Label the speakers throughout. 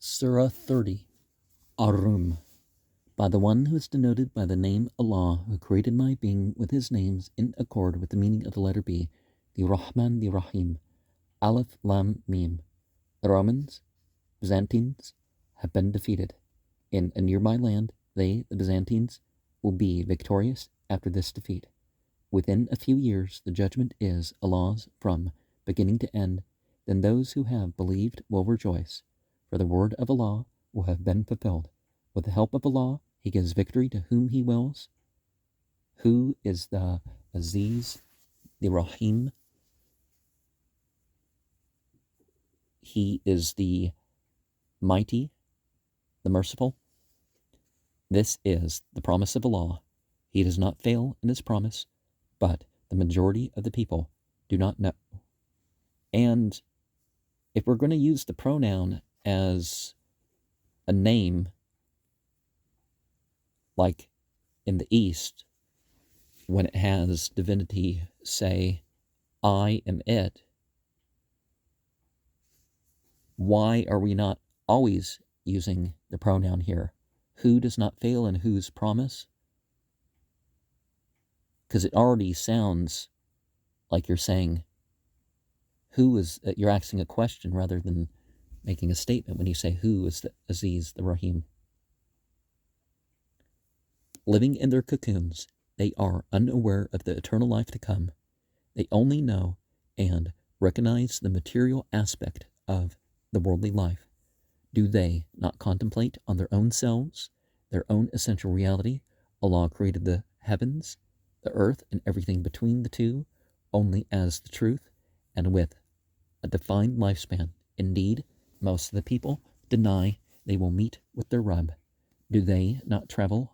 Speaker 1: Surah 30, Ar-Rum. By the one who is denoted by the name Allah, who created my being with his names in accord with the meaning of the letter B, the Rahman, the Rahim, Aleph, Lam, Mim. The Romans, Byzantines, have been defeated. In a nearby land, they, the Byzantines, will be victorious after this defeat. Within a few years, the judgment is Allah's from beginning to end. Then those who have believed will rejoice, for the word of Allah will have been fulfilled. With the help of Allah, He gives victory to whom He wills. Who is the Aziz, the Rahim? He is the mighty, the merciful. This is the promise of Allah. He does not fail in His promise, but the majority of the people do not know. And if we're going to use the pronoun as a name, like in the East, when it has divinity say, I am it, why are we not always using the pronoun here? Who does not fail in whose promise? Because it already sounds like you're saying, who is, you're asking a question rather than making a statement when you say, who is the Aziz, the Rahim? Living in their cocoons, they are unaware of the eternal life to come. They only know and recognize the material aspect of the worldly life. Do they not contemplate on their own selves, their own essential reality? Allah created the heavens, the earth, and everything between the two only as the truth and with a defined lifespan. Indeed, most of the people deny they will meet with their Rabb. Do they not travel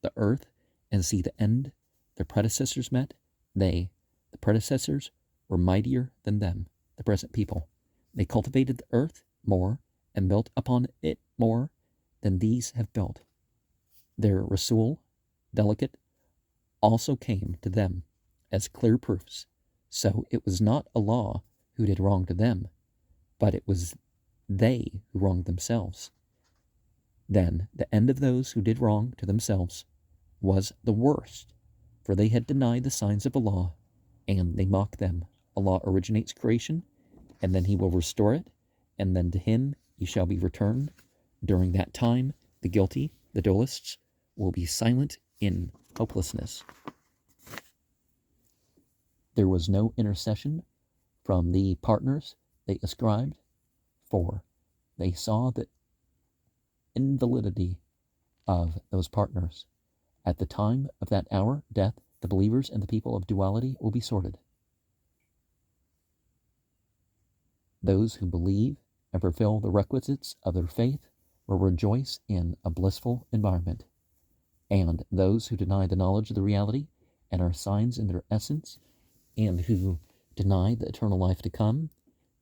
Speaker 1: the earth and see the end their predecessors met? They, the predecessors, were mightier than them, the present people. They cultivated the earth more and built upon it more than these have built. Their Rasul, delegate, also came to them as clear proofs. So it was not Allah who did wrong to them, but it was they who wronged themselves. Then the end of those who did wrong to themselves was the worst, for they had denied the signs of Allah, and they mocked them. Allah originates creation, and then He will restore it, and then to Him you shall be returned. During that time, the guilty, the dualists, will be silent in hopelessness. There was no intercession from the partners they ascribed, for they saw the invalidity of those partners. At the time of that hour, death, the believers and the people of duality will be sorted. Those who believe and fulfill the requisites of their faith will rejoice in a blissful environment. And those who deny the knowledge of the reality and are signs in their essence, and who deny the eternal life to come,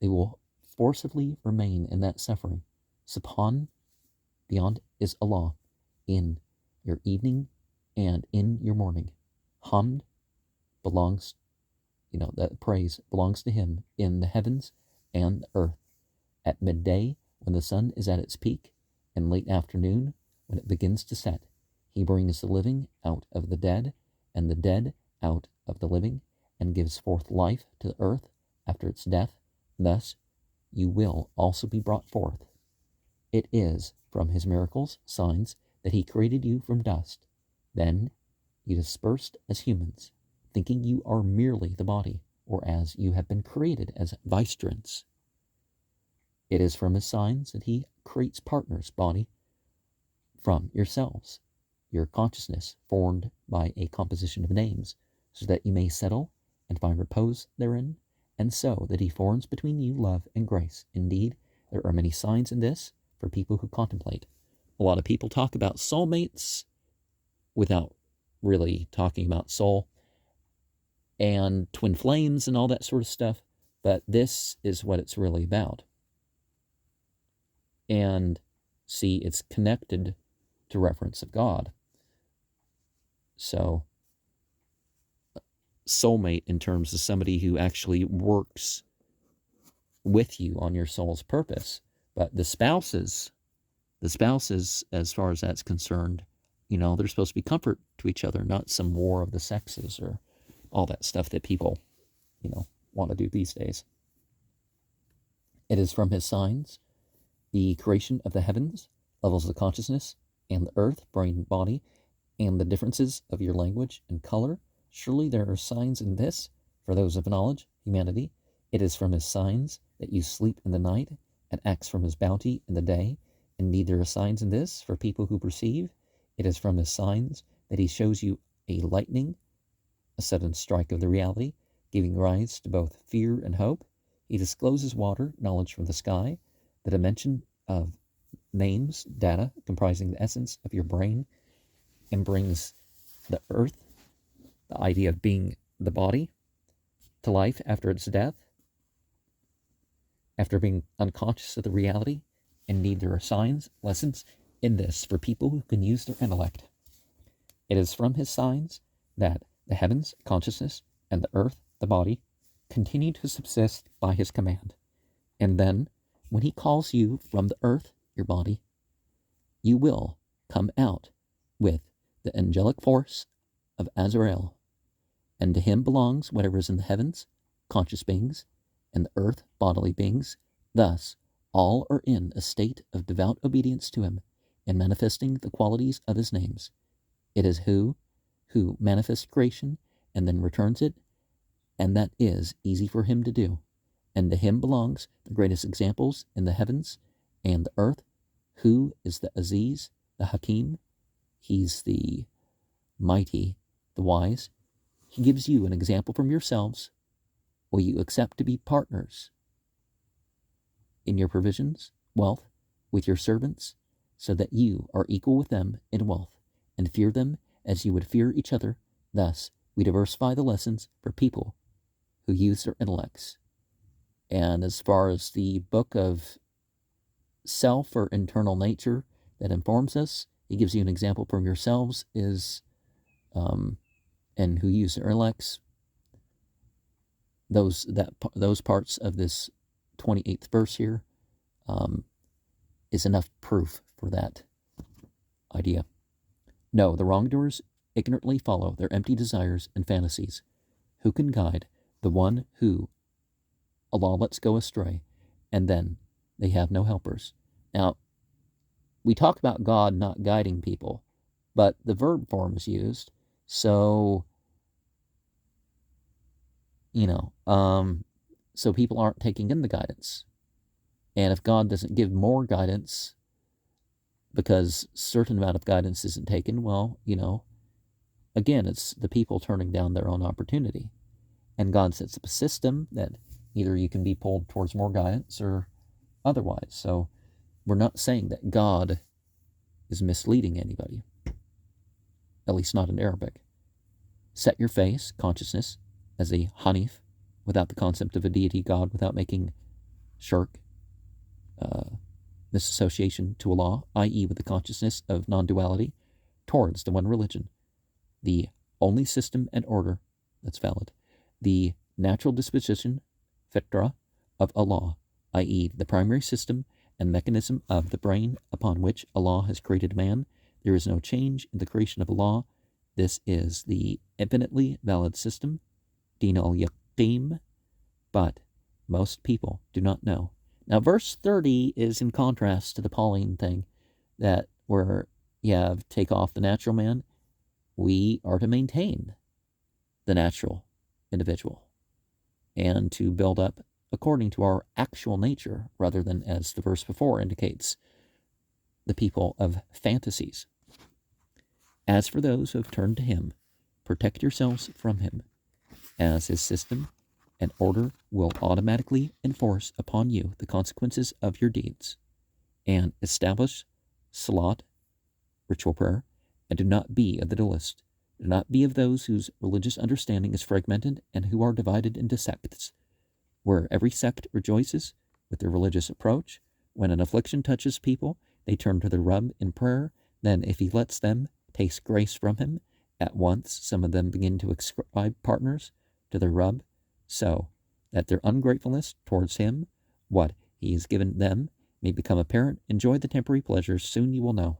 Speaker 1: they will forcibly remain in that suffering. Subhan, beyond is Allah, in your evening and in your morning. Hamd belongs, that praise belongs to Him in the heavens and the earth. At midday, when the sun is at its peak, and late afternoon, when it begins to set, He brings the living out of the dead, and the dead out of the living, and gives forth life to the earth after its death. Thus you will also be brought forth. It is from His miracles, signs, that He created you from dust. Then you dispersed as humans, thinking you are merely the body, or as you have been created as vicegerents. It is from His signs that He creates partners, body, from yourselves, your consciousness formed by a composition of names, so that you may settle and find repose therein, and so that He forms between you love and grace. Indeed, there are many signs in this for people who contemplate. A lot of people talk about soulmates without really talking about soul and twin flames and all that sort of stuff, but this is what it's really about. And see, it's connected to reference of God. So soulmate in terms of somebody who actually works with you on your soul's purpose. But the spouses The spouses, as far as that's concerned, they're supposed to be comfort to each other, not some war of the sexes or all that stuff that people, want to do these days. It is from his signs, the creation of the heavens, levels of consciousness, and the earth, brain, body, and the differences of your language and color. Surely there are signs in this for those of knowledge, humanity. It is from his signs that you sleep in the night, and acts from his bounty in the day. Indeed, there are signs in this for people who perceive. It is from his signs that he shows you a lightning, a sudden strike of the reality, giving rise to both fear and hope. He discloses water, knowledge from the sky, the dimension of names, data comprising the essence of your brain, and brings the earth, the idea of being the body, to life after its death, after being unconscious of the reality. Indeed, there are signs, lessons in this for people who can use their intellect. It is from his signs that the heavens, consciousness, and the earth, the body, continue to subsist by his command. And then, when he calls you from the earth, your body, you will come out with the angelic force of Azrael, and to him belongs whatever is in the heavens, conscious beings, and the earth, bodily beings. Thus, all are in a state of devout obedience to him, and manifesting the qualities of his names. It is who manifests creation and then returns it, and that is easy for him to do. And to him belongs the greatest examples in the heavens and the earth, who is the Aziz, the Hakim. He's the mighty, the wise. He gives you an example from yourselves. Will you accept to be partners in your provisions, wealth, with your servants, so that you are equal with them in wealth, and fear them as you would fear each other? Thus, we diversify the lessons for people who use their intellects. And as far as the book of self or internal nature that informs us, it gives you an example from yourselves is, and who use their intellects. Those parts of this 28th verse here is enough proof for that idea. No, the wrongdoers ignorantly follow their empty desires and fantasies. Who can guide the one who Allah lets go astray, and then they have no helpers? Now, we talk about God not guiding people, but the verb form is used, so so people aren't taking in the guidance. And if God doesn't give more guidance because a certain amount of guidance isn't taken, well, again, it's the people turning down their own opportunity. And God sets up a system that either you can be pulled towards more guidance or otherwise. So we're not saying that God is misleading anybody, at least not in Arabic. Set your face, consciousness, as a Hanif, without the concept of a deity God, without making shirk, misassociation to Allah, i.e. with the consciousness of non-duality, towards the one religion, the only system and order that's valid, the natural disposition, fitra, of Allah, i.e. the primary system and mechanism of the brain upon which Allah has created man. There is no change in the creation of Allah. This is the infinitely valid system, Din al-Yaqim, but most people do not know. Now, verse 30 is in contrast to the Pauline thing, that where you have take off the natural man, we are to maintain the natural individual and to build up according to our actual nature, rather than, as the verse before indicates, the people of fantasies. As for those who have turned to him, protect yourselves from him, as his system and order will automatically enforce upon you the consequences of your deeds, and establish salat, ritual prayer, and do not be of the dualist. Do not be of those whose religious understanding is fragmented and who are divided into sects, where every sect rejoices with their religious approach. When an affliction touches people, they turn to the Rabb in prayer. Then, if he lets them taste grace from him, at once some of them begin to ascribe partners to their Rabb, so that their ungratefulness towards him, what he has given them, may become apparent, enjoy the temporary pleasures, soon you will know.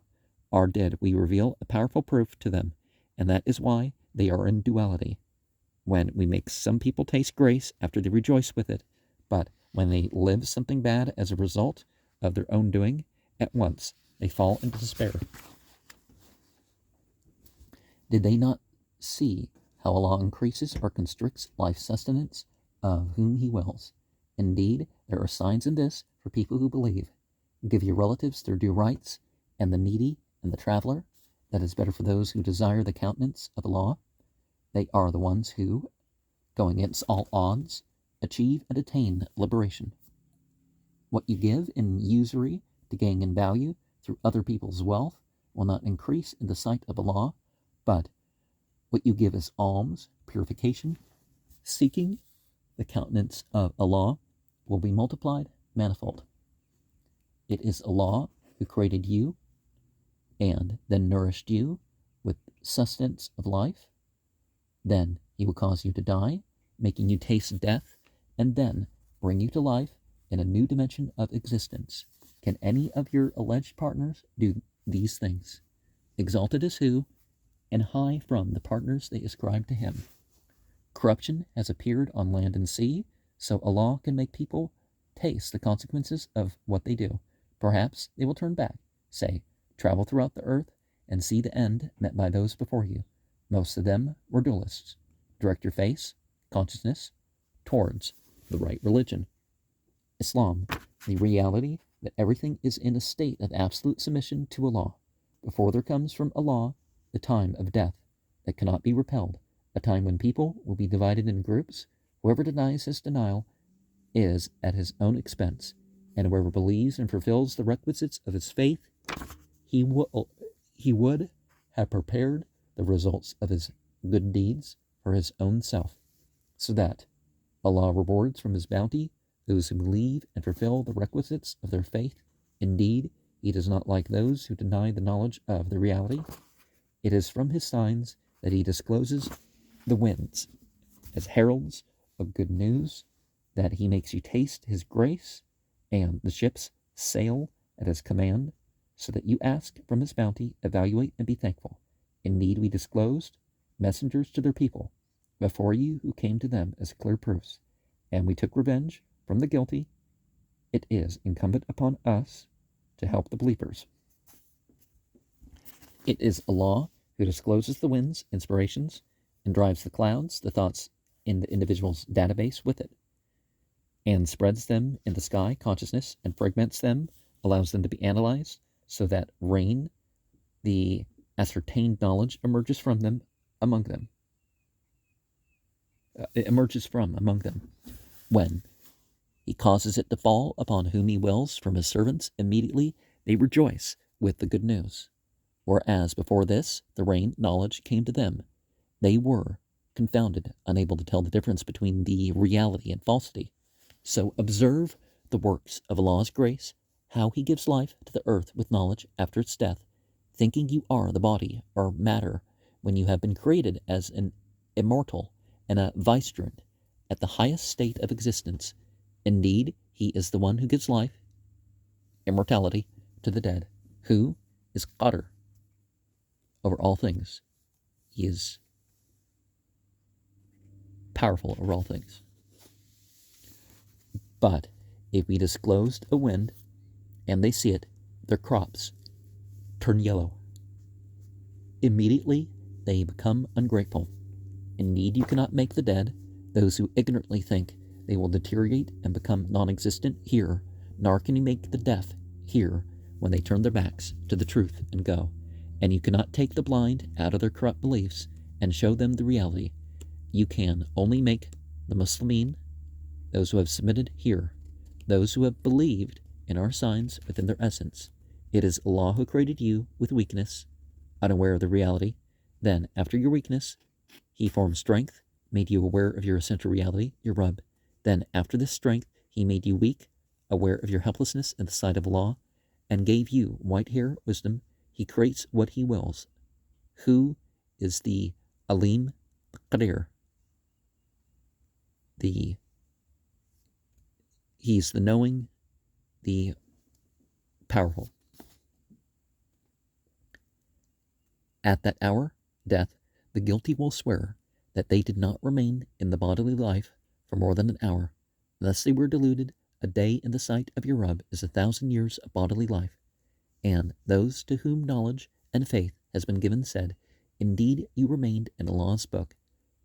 Speaker 1: Are dead, we reveal a powerful proof to them, and that is why they are in duality. When we make some people taste grace after they rejoice with it, but when they live something bad as a result of their own doing, at once they fall into despair. Did they not see how Allah increases or constricts life's sustenance of whom He wills? Indeed, there are signs in this for people who believe. Give your relatives their due rights, and the needy and the traveler. That is better for those who desire the countenance of Allah. They are the ones who, going against all odds, achieve and attain liberation. What you give in usury to gain in value through other people's wealth will not increase in the sight of Allah, but what you give as alms, purification, seeking the countenance of Allah, will be multiplied manifold. It is Allah who created you and then nourished you with sustenance of life. Then He will cause you to die, making you taste death, and then bring you to life in a new dimension of existence. Can any of your alleged partners do these things? Exalted is who, and high from the partners they ascribe to Him. Corruption has appeared on land and sea, so Allah can make people taste the consequences of what they do. Perhaps they will turn back, say, travel throughout the earth, and see the end met by those before you. Most of them were dualists. Direct your face, consciousness, towards the right religion. Islam, the reality that everything is in a state of absolute submission to Allah. Before there comes from Allah the time of death that cannot be repelled, a time when people will be divided in groups. Whoever denies his denial is at his own expense, and whoever believes and fulfills the requisites of his faith, he would have prepared the results of his good deeds for his own self, so that Allah rewards from His bounty those who believe and fulfill the requisites of their faith. Indeed, He does not like those who deny the knowledge of the reality. It is from His signs that He discloses the winds as heralds of good news, that He makes you taste His grace, and the ships sail at His command, so that you ask from His bounty, evaluate, and be thankful. Indeed, we disclosed messengers to their people before you who came to them as clear proofs, and we took revenge from the guilty. It is incumbent upon us to help the believers. It is Allah who discloses the winds, inspirations, and drives the clouds, the thoughts in the individual's database with it, and spreads them in the sky, consciousness, and fragments them, allows them to be analyzed, so that rain, the ascertained knowledge, emerges from them, among them. It emerges from among them. When He causes it to fall upon whom He wills from His servants, immediately they rejoice with the good news. Whereas before this, the rain knowledge came to them, they were confounded, unable to tell the difference between the reality and falsity. So observe the works of Allah's grace, how He gives life to the earth with knowledge after its death, thinking you are the body or matter when you have been created as an immortal and a vicegerent at the highest state of existence. Indeed, He is the one who gives life, immortality, to the dead, who is Qadir over all things. He is powerful over all things. But if we disclosed a wind, and they see it, their crops turn yellow. Immediately they become ungrateful. Indeed, you cannot make the dead, those who ignorantly think they will deteriorate and become non-existent, hear, nor can you make the deaf hear when they turn their backs to the truth and go. And you cannot take the blind out of their corrupt beliefs and show them the reality. You can only make the Muslimin, those who have submitted, hear, those who have believed in our signs within their essence. It is Allah who created you with weakness, unaware of the reality. Then, after your weakness, He formed strength, made you aware of your essential reality, your Rabb. Then, after this strength, He made you weak, aware of your helplessness in the sight of Allah, and gave you white hair, wisdom. He creates what He wills. Who is the Alim Qadir? He's the knowing, the powerful. At that hour, death, the guilty will swear that they did not remain in the bodily life for more than an hour. Thus they were deluded. A day in the sight of your Rub is 1,000 years of bodily life. And those to whom knowledge and faith has been given said, indeed you remained in Allah's book,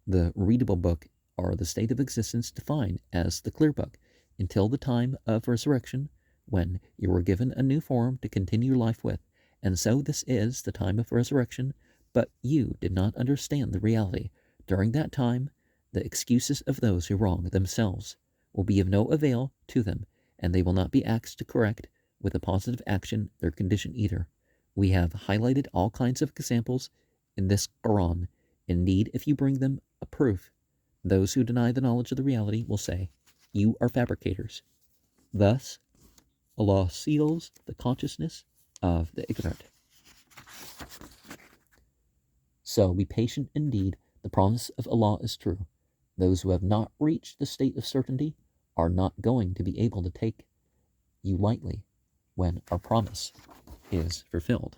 Speaker 1: the readable book, or the state of existence defined as the clear book, until the time of resurrection, when you were given a new form to continue life with. And so this is the time of resurrection, but you did not understand the reality. During that time, the excuses of those who wrong themselves will be of no avail to them, and they will not be asked to correct with a positive action their condition either. We have highlighted all kinds of examples in this Quran. Indeed, if you bring them a proof, those who deny the knowledge of the reality will say, you are fabricators. Thus, Allah seals the consciousness of the ignorant. So be patient indeed, the promise of Allah is true. Those who have not reached the state of certainty are not going to be able to take you lightly when our promise is fulfilled.